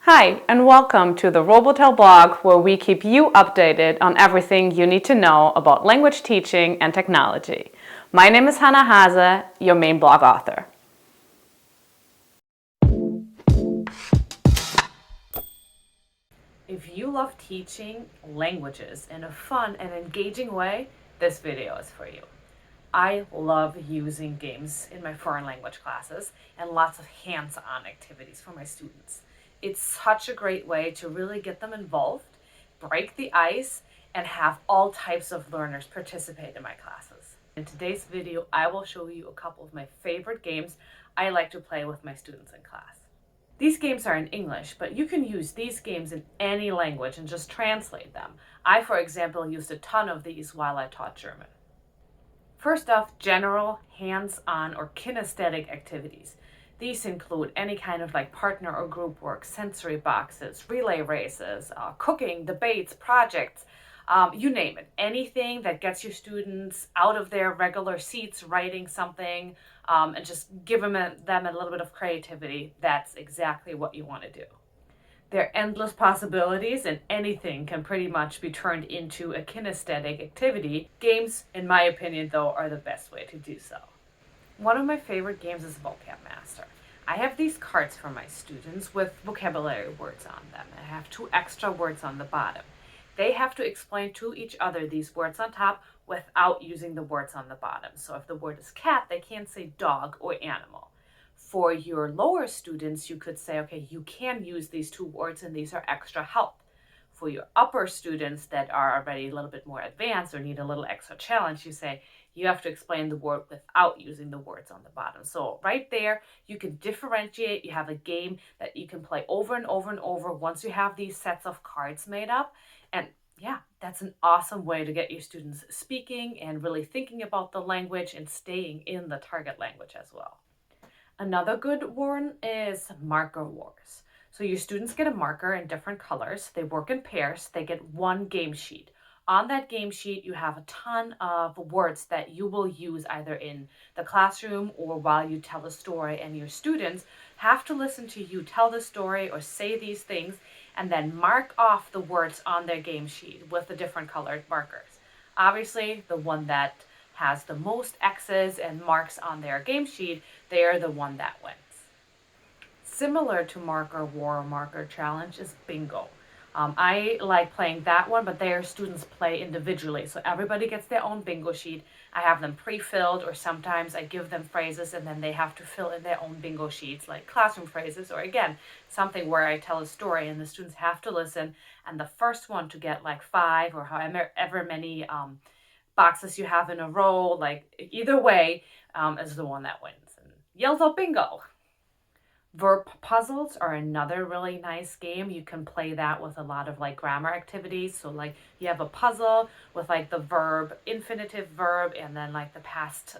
Hi, and welcome to the Robotel blog, where we keep you updated on everything you need to know about language teaching and technology. My name is Hannah Hase, your main blog author. If you love teaching languages in a fun and engaging way, this video is for you. I love using games in my foreign language classes and lots of hands-on activities for my students. It's such a great way to really get them involved, break the ice, and have all types of learners participate in my classes. In today's video, I will show you a couple of my favorite games I like to play with my students in class. These games are in English, but you can use these games in any language and just translate them. I, for example, used a ton of these while I taught German. First off, general hands-on or kinesthetic activities. These include any kind of partner or group work, sensory boxes, relay races, cooking, debates, projects, you name it. Anything that gets your students out of their regular seats writing something and just give them a little bit of creativity. That's exactly what you want to do. There are endless possibilities, and anything can pretty much be turned into a kinesthetic activity. Games, in my opinion, though, are the best way to do so. One of my favorite games is Vocab Master. I have these cards for my students with vocabulary words on them. I have 2 extra words on the bottom. They have to explain to each other these words on top without using the words on the bottom. So if the word is cat, they can't say dog or animal. For your lower students, you could say, okay, you can use these 2 words and these are extra help. For your upper students that are already a little bit more advanced or need a little extra challenge, you say you have to explain the word without using the words on the bottom. So right there, you can differentiate. You have a game that you can play over and over and over once you have these sets of cards made up. And yeah, that's an awesome way to get your students speaking and really thinking about the language and staying in the target language as well. Another good one is marker wars. So your students get a marker in different colors. They work in pairs. They get 1 game sheet. On that game sheet, you have a ton of words that you will use either in the classroom or while you tell a story, and your students have to listen to you tell the story or say these things and then mark off the words on their game sheet with the different colored markers. Obviously, the one that has the most X's and marks on their game sheet, they are the one that wins. Similar to marker war or marker challenge is bingo. I like playing that one, but their students play individually. So everybody gets their own bingo sheet. I have them pre-filled, or sometimes I give them phrases and then they have to fill in their own bingo sheets, like classroom phrases, or again, something where I tell a story and the students have to listen. And the first one to get 5 or however many boxes you have in a row, either way, is the one that wins and yells out bingo. Verb puzzles are another really nice game. You can play that with a lot of grammar activities. So you have a puzzle with the verb, infinitive verb, and then the past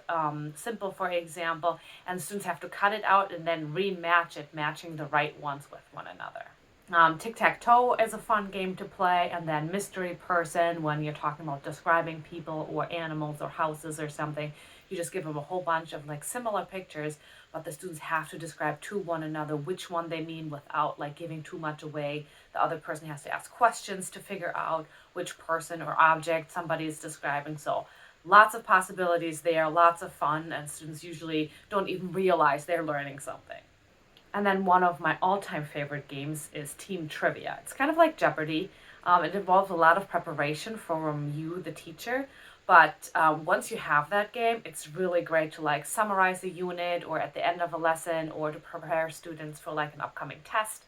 simple, for example, and students have to cut it out and then rematch it, matching the right ones with one another. Tic-tac-toe is a fun game to play, and then mystery person, when you're talking about describing people or animals or houses or something, you just give them a whole bunch of similar pictures, but the students have to describe to one another which one they mean without giving too much away. The other person has to ask questions to figure out which person or object somebody is describing. So lots of possibilities there, lots of fun, and students usually don't even realize they're learning something. And then one of my all-time favorite games is Team Trivia. It's kind of like Jeopardy. It involves a lot of preparation from you, the teacher. But once you have that game, it's really great to summarize a unit or at the end of a lesson, or to prepare students for an upcoming test.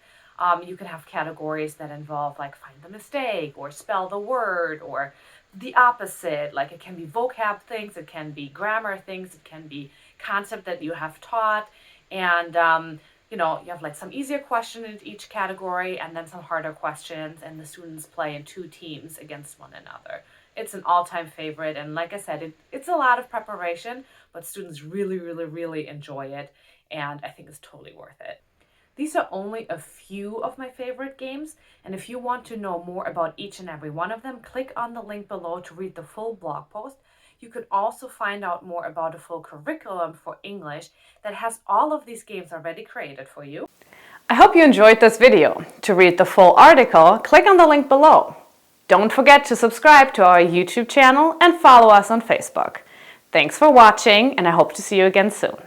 You can have categories that involve find the mistake or spell the word or the opposite. It can be vocab things, it can be grammar things, it can be concept that you have taught. And you have some easier questions in each category and then some harder questions, and the students play in 2 teams against one another. It's an all-time favorite, and like I said, it's a lot of preparation, but students really, really, really enjoy it, and I think it's totally worth it. These are only a few of my favorite games, and if you want to know more about each and every one of them, click on the link below to read the full blog post. You could also find out more about a full curriculum for English that has all of these games already created for you. I hope you enjoyed this video. To read the full article, click on the link below. Don't forget to subscribe to our YouTube channel and follow us on Facebook. Thanks for watching, and I hope to see you again soon.